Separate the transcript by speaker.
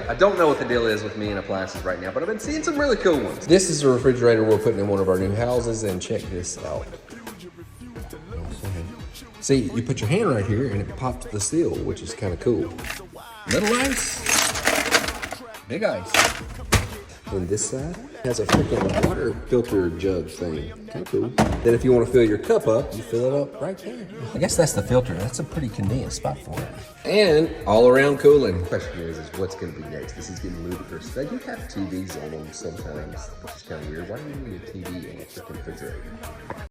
Speaker 1: I don't know what the deal is with me and appliances right now, but I've been seeing some really cool ones. This is a refrigerator we're putting in one of our new houses, and check this out. See, you put your hand right here and it pops the seal, which is kind of cool. Little ice, big ice. And this side has a freaking water filter jug thing. Kind of cool. Then if you want to fill your cup up, you fill it up right there. I guess that's the filter. That's a pretty convenient spot for it. And all around cooling. The question is what's going to be next? This is getting ludicrous. They do have TVs on them sometimes, which is kind of weird. Why do you need a TV in a freaking refrigerator?